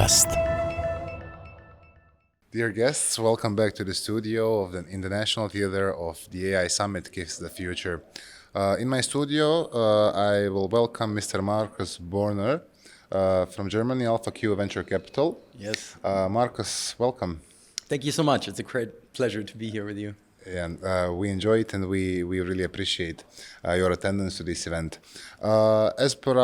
Bamkast. Dear guests, welcome back to the studio of the International Theater of the AI Summit Gives the Future. In my studio, I will welcome Mr. Marcus Börner from Germany, AlphaQ Venture Capital. Yes. Marcus, welcome. Thank you so much. It's a great pleasure to be here with you. And we enjoy it, and we really appreciate your attendance to this event. As per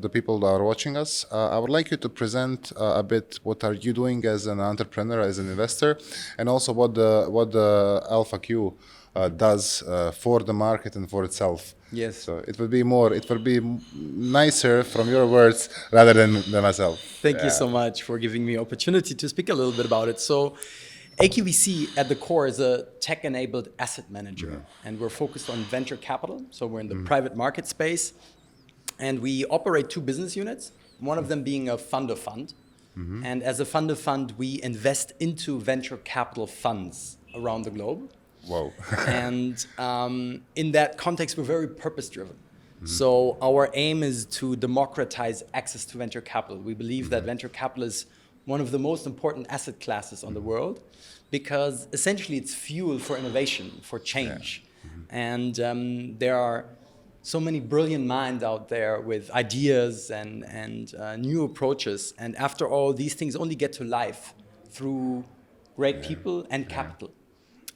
the people that are watching us, I would like you to present a bit what are you doing as an entrepreneur, as an investor, and also what the AlphaQ does for the market and for itself. Yes. So it will be nicer from your words rather than myself. Thank you so much for giving me opportunity to speak a little bit about it. So AQVC at the core is a tech-enabled asset manager, and we're focused on venture capital. So we're in the private market space, and we operate two business units, one of them being a fund of fund. And as a fund of fund, we invest into venture capital funds around the globe. Wow. And in that context, we're very purpose-driven. So our aim is to democratize access to venture capital. We believe that venture capital is one of the most important asset classes on the world, because essentially it's fuel for innovation, for change. And there are so many brilliant minds out there with ideas and new approaches. And after all, these things only get to life through great people and capital.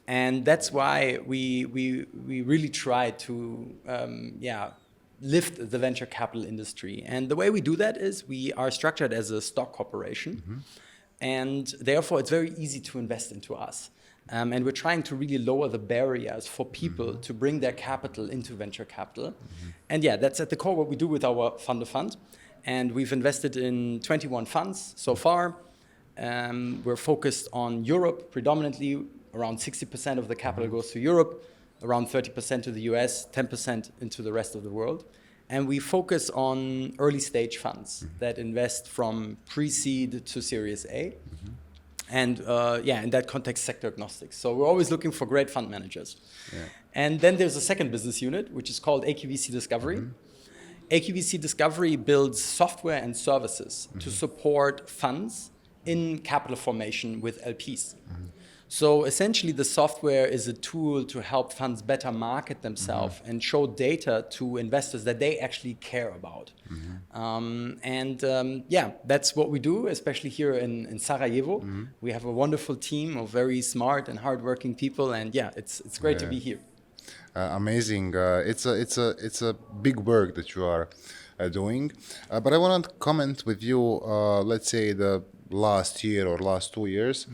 And that's why we really try to lift the venture capital industry. And the way we do that is we are structured as a stock corporation. And therefore, it's very easy to invest into us. And we're trying to really lower the barriers for people to bring their capital into venture capital. And that's at the core what we do with our fund of fund. And we've invested in 21 funds so far. We're focused on Europe predominantly. Around 60% of the capital goes to Europe, around 30% to the US, 10% into the rest of the world. And we focus on early stage funds that invest from pre-seed to Series A. And in that context, sector agnostic. So we're always looking for great fund managers. And then there's a second business unit, which is called AQVC Discovery. AQVC Discovery builds software and services to support funds in capital formation with LPs. So essentially, the software is a tool to help funds better market themselves and show data to investors that they actually care about. That's what we do, especially here in Sarajevo. We have a wonderful team of very smart and hardworking people, and it's great to be here. Amazing. It's a big work that you are doing. But I want to comment with you, let's say the last year or last 2 years,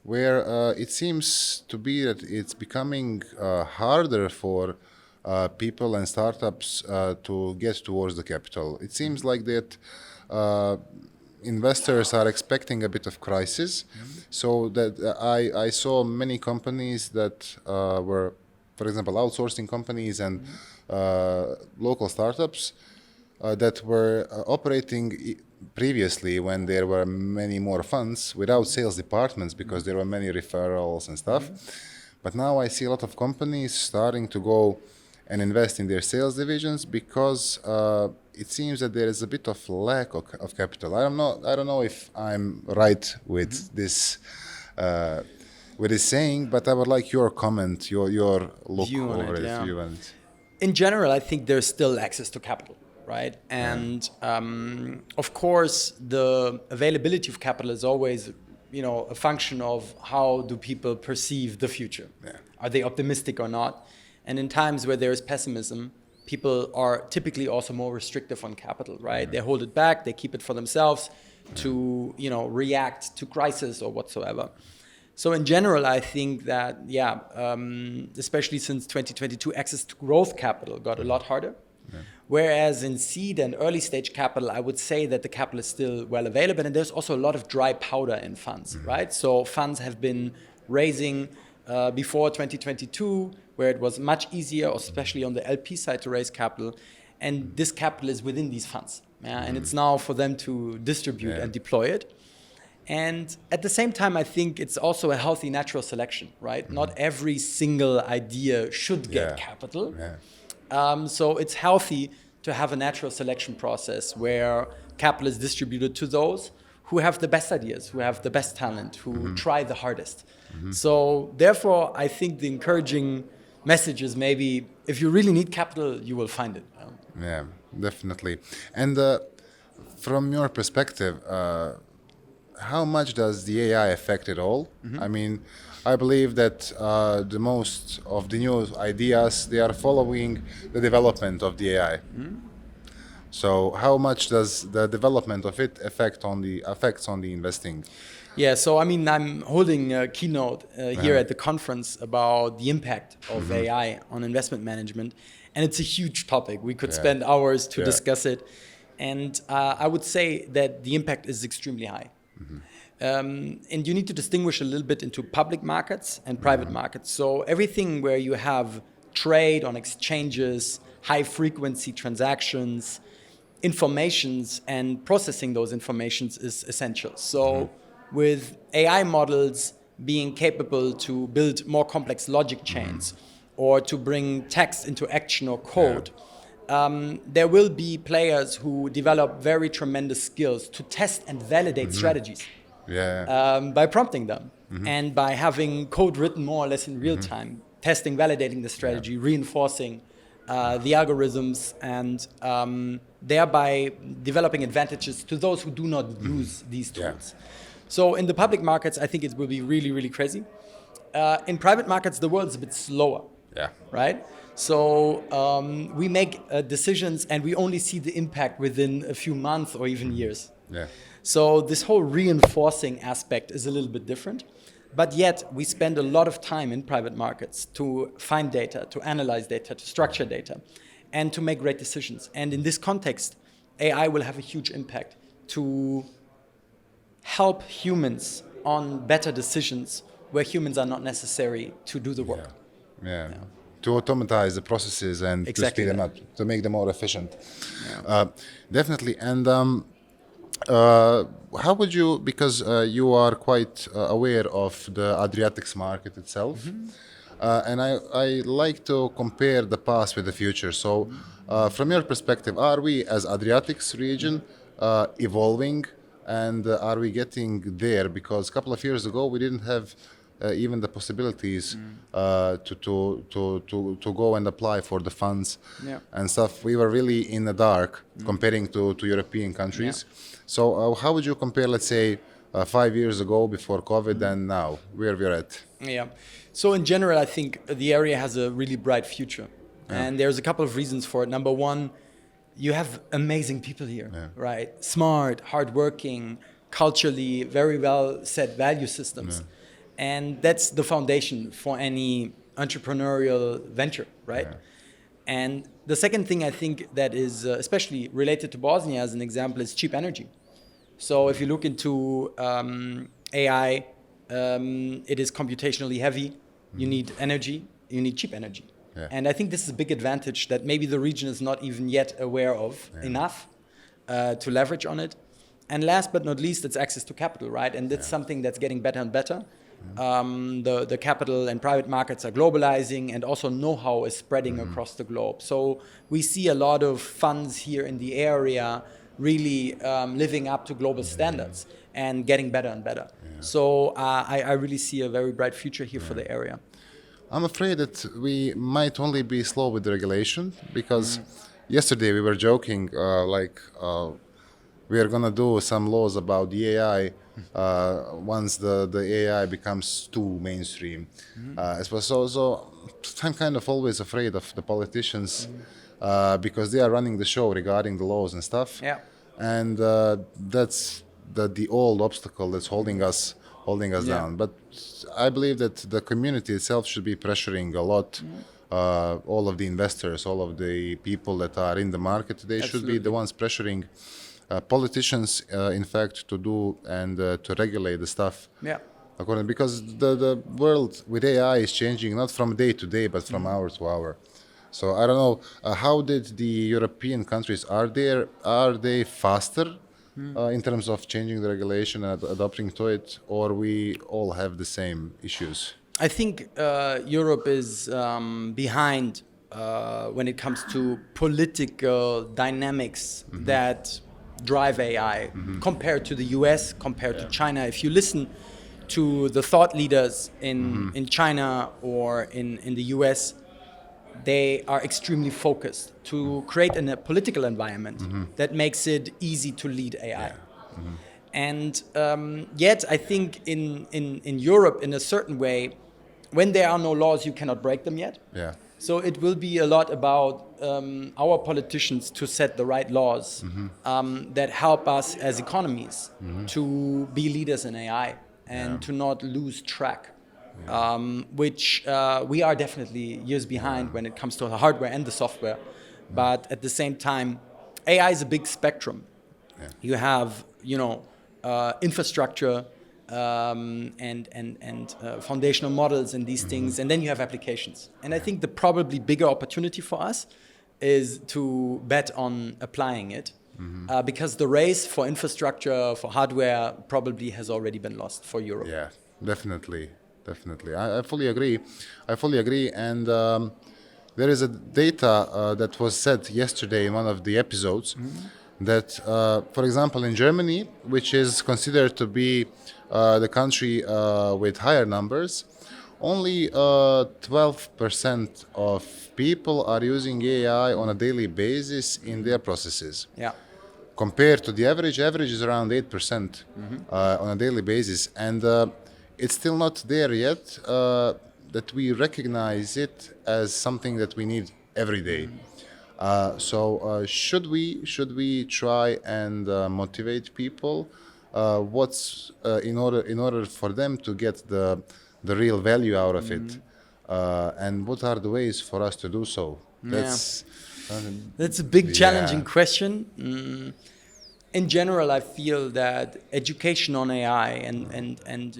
where it seems to be that it's becoming harder for people and startups to get towards the capital. It seems like that investors are expecting a bit of crisis. So that I saw many companies that were, for example, outsourcing companies and local startups that were operating previously when there were many more funds without sales departments because there were many referrals and stuff. But now I see a lot of companies starting to go and invest in their sales divisions because it seems that there is a bit of lack of capital. I don't know if I'm right with this saying, but I would like your comment, your look view on over it. it. View on it. In general, I think there's still access to capital. Right, and of course, the availability of capital is always, a function of how do people perceive the future. Are they optimistic or not? And in times where there is pessimism, people are typically also more restrictive on capital. Right, they hold it back, they keep it for themselves to react to crisis or whatsoever. So in general, I think that especially since 2022, access to growth capital got a lot harder. Whereas in seed and early stage capital, I would say that the capital is still well available, and there's also a lot of dry powder in funds, right? So funds have been raising before 2022, where it was much easier, especially on the LP side, to raise capital, and this capital is within these funds, and it's now for them to distribute and deploy it. And at the same time, I think it's also a healthy natural selection, right? Not every single idea should get capital. So it's healthy to have a natural selection process where capital is distributed to those who have the best ideas, who have the best talent, who try the hardest. So therefore, I think the encouraging message is maybe if you really need capital, you will find it. Yeah, definitely. And from your perspective, how much does the AI affect it all? I mean, I believe that the most of the new ideas, they are following the development of the AI. So how much does the development of it affects on the investing? Yeah, so I mean, I'm holding a keynote here at the conference about the impact of AI on investment management, and it's a huge topic. We could spend hours to discuss it, and I would say that the impact is extremely high. And you need to distinguish a little bit into public markets and private markets. So everything where you have trade on exchanges, high frequency transactions, informations, and processing those informations is essential. So with AI models being capable to build more complex logic chains or to bring text into action or code, there will be players who develop very tremendous skills to test and validate strategies by prompting them and by having code written more or less in real time, testing, validating the strategy, reinforcing the algorithms, and thereby developing advantages to those who do not use these tools. So in the public markets, I think it will be really, really crazy. In private markets, the world is a bit slower, right? So we make decisions and we only see the impact within a few months or even years. So this whole reinforcing aspect is a little bit different. But yet we spend a lot of time in private markets to find data, to analyze data, to structure data, and to make great decisions. And in this context, AI will have a huge impact to help humans on better decisions where humans are not necessary to do the work. To automatize the processes and to speed them up, to make them more efficient. Definitely. And how would you, because you are quite aware of the Adriatics market itself, and I like to compare the past with the future. So from your perspective, are we as Adriatics region evolving, and are we getting there? Because a couple of years ago, we didn't have even the possibilities to go and apply for the funds and stuff. We were really in the dark comparing to European countries. So how would you compare, let's say, 5 years ago before COVID and now, where we're at? So in general, I think the area has a really bright future. And there's a couple of reasons for it. Number one, you have amazing people here, right? Smart, hardworking, culturally very well set value systems. And that's the foundation for any entrepreneurial venture, right? And the second thing I think that is especially related to Bosnia as an example is cheap energy. So if you look into AI, it is computationally heavy. You need energy, you need cheap energy. And I think this is a big advantage that maybe the region is not even yet aware of enough to leverage on it. And last but not least, it's access to capital, right? And that's something that's getting better and better. The capital and private markets are globalizing, and also know-how is spreading across the globe. So we see a lot of funds here in the area really living up to global standards and getting better and better. So I really see a very bright future here for the area. I'm afraid that we might only be slow with the regulation, because yesterday we were joking we are going to do some laws about the AI once the AI becomes too mainstream. So I'm kind of always afraid of the politicians because they are running the show regarding the laws and stuff. And that's the old obstacle that's holding us down. But I believe that the community itself should be pressuring a lot. All of the investors, all of the people that are in the market, they should be the ones pressuring politicians, in fact, to do and to regulate the stuff. Because the world with AI is changing not from day to day, but from hour to hour. So I don't know, how did the European countries, are they faster in terms of changing the regulation and adopting to it, or we all have the same issues? I think Europe is behind when it comes to political dynamics that drive AI compared to the US, compared to China. If you listen to the thought leaders in China or in the US, they are extremely focused to create a political environment that makes it easy to lead AI. And yet, I think in Europe, in a certain way, when there are no laws, you cannot break them yet. Yeah. So it will be a lot about our politicians to set the right laws that help us as economies to be leaders in AI and to not lose track, which we are definitely years behind when it comes to the hardware and the software. But at the same time, AI is a big spectrum. Yeah. You have, infrastructure and foundational models and these things, and then you have applications. And I think the probably bigger opportunity for us is to bet on applying it, because the race for infrastructure, for hardware, probably has already been lost for Europe. Yeah, definitely. I fully agree. And there is a data that was said yesterday in one of the episodes that, for example, in Germany, which is considered to be the country with higher numbers, only 12% of people are using AI on a daily basis in their processes. Yeah. Compared to the average is around 8% on a daily basis. And it's still not there yet that we recognize it as something that we need every day. So should we try and motivate people? What's in order for them to get the real value out of it, and what are the ways for us to do so? That's a big challenging question. In general, I feel that education on AI and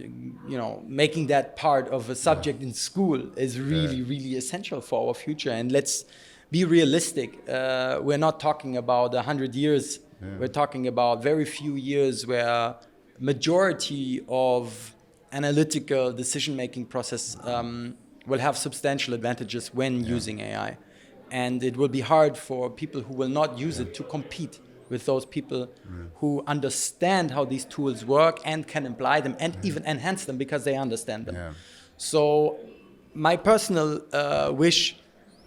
making that part of a subject in school is really essential for our future. And let's be realistic. We're not talking about 100 years. We're talking about very few years where majority of analytical decision-making process will have substantial advantages when using AI. And it will be hard for people who will not use it to compete with those people who understand how these tools work and can apply them and even enhance them because they understand them. So my personal wish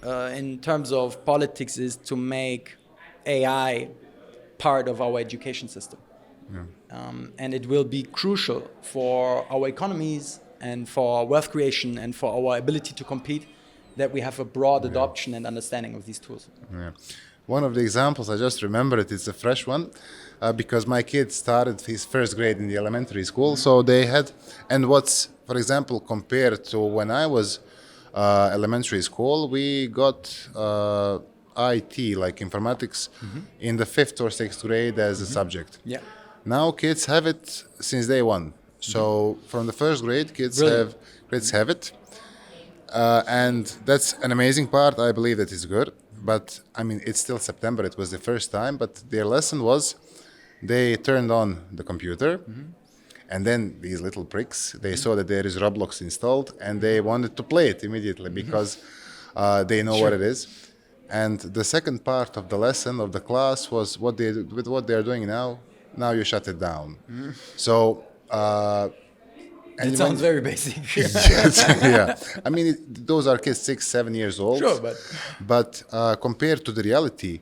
in terms of politics is to make AI part of our education system. And it will be crucial for our economies and for wealth creation and for our ability to compete that we have a broad adoption and understanding of these tools. One of the examples, I just remembered it's a fresh one, because my kid started his first grade in the elementary school. So they had, and what's, for example, compared to when I was elementary school, we got IT, like informatics, in the 5th or 6th grade as a subject. Now kids have it since day one. So from the first grade, kids have it. And that's an amazing part. I believe that is good. But I mean, it's still September. It was the first time. But their lesson was they turned on the computer. And then these little pricks, they saw that there is Roblox installed. And they wanted to play it immediately because they know what it is. And the second part of the lesson of the class was with what they're doing now. Now you shut it down. So... it sounds very basic. I mean, those are kids 6, 7 years old. Sure, but compared to the reality,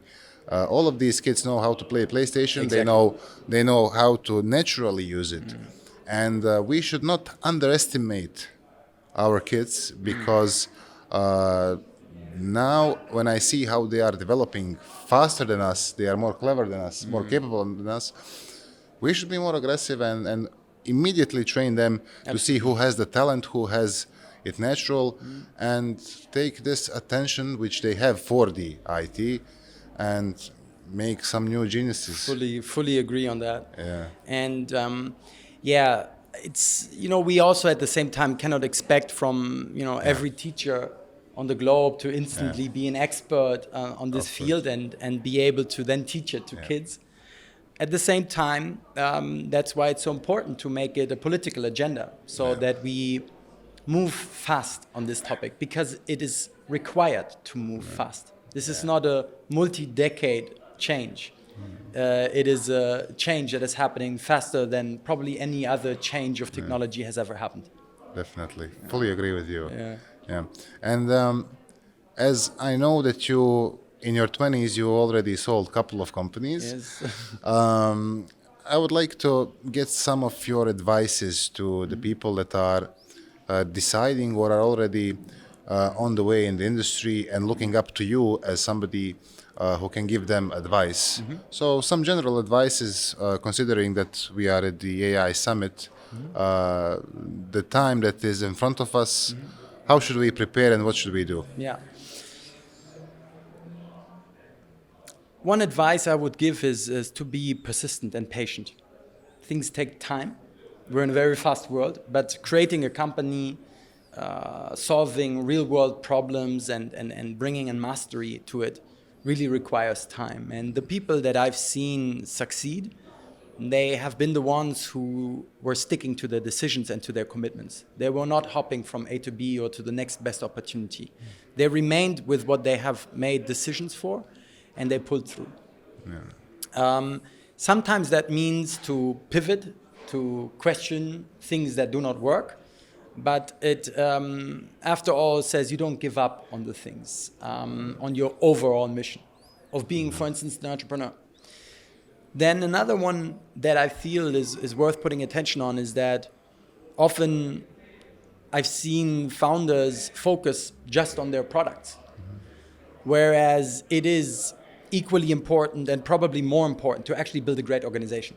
all of these kids know how to play PlayStation. Exactly. They know how to naturally use it, and we should not underestimate our kids because now when I see how they are developing faster than us, they are more clever than us, more capable than us. We should be more aggressive and immediately train them to see who has the talent, who has it natural, and take this attention which they have for the IT and make some new geniuses. Fully agree on that. And it's, we also at the same time cannot expect from, every teacher on the globe to instantly be an expert on this field and be able to then teach it to kids. At the same time, that's why it's so important to make it a political agenda so that we move fast on this topic because it is required to move fast. This is not a multi-decade change. It is a change that is happening faster than probably any other change of technology has ever happened. Definitely. Fully agree with you. Yeah. Yeah. And as I know that you, in your 20s, you already sold a couple of companies. Yes. I would like to get some of your advices to the people that are deciding or are already on the way in the industry and looking up to you as somebody who can give them advice. So some general advices, considering that we are at the AI Summit, the time that is in front of us, how should we prepare and what should we do? Yeah. One advice I would give is to be persistent and patient. Things take time. We're in a very fast world, but creating a company, solving real world problems and bringing a mastery to it really requires time. And the people that I've seen succeed, they have been the ones who were sticking to their decisions and to their commitments. They were not hopping from A to B or to the next best opportunity. They remained with what they have made decisions for, and they pulled through. Yeah. Sometimes that means to pivot, to question things that do not work, but it, after all, says you don't give up on the things, on your overall mission of being, for instance, an entrepreneur. Then another one that I feel is worth putting attention on is that often I've seen founders focus just on their products, whereas it is equally important and probably more important to actually build a great organization.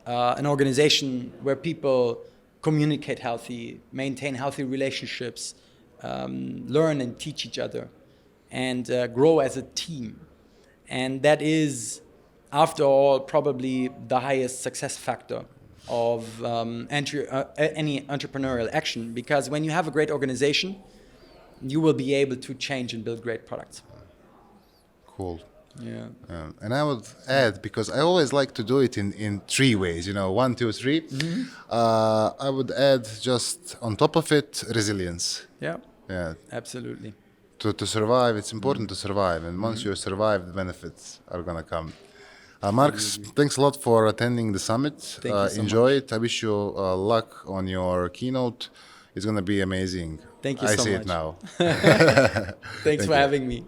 An organization where people communicate healthy, maintain healthy relationships, learn and teach each other, and grow as a team. And that is, after all, probably the highest success factor of any entrepreneurial action, because when you have a great organization, you will be able to change and build great products. Cool. Yeah. And I would add, because I always like to do it in three ways, 1, 2, 3. I would add just on top of it, resilience. Yeah. Yeah. Absolutely. To survive, it's important to survive. And once you survive, the benefits are going to come. Marcus, thanks a lot for attending the summit. Thank you so enjoy much. it. I wish you luck on your keynote. It's going to be amazing. Thank you I so see much. it now. Thanks for you. having me.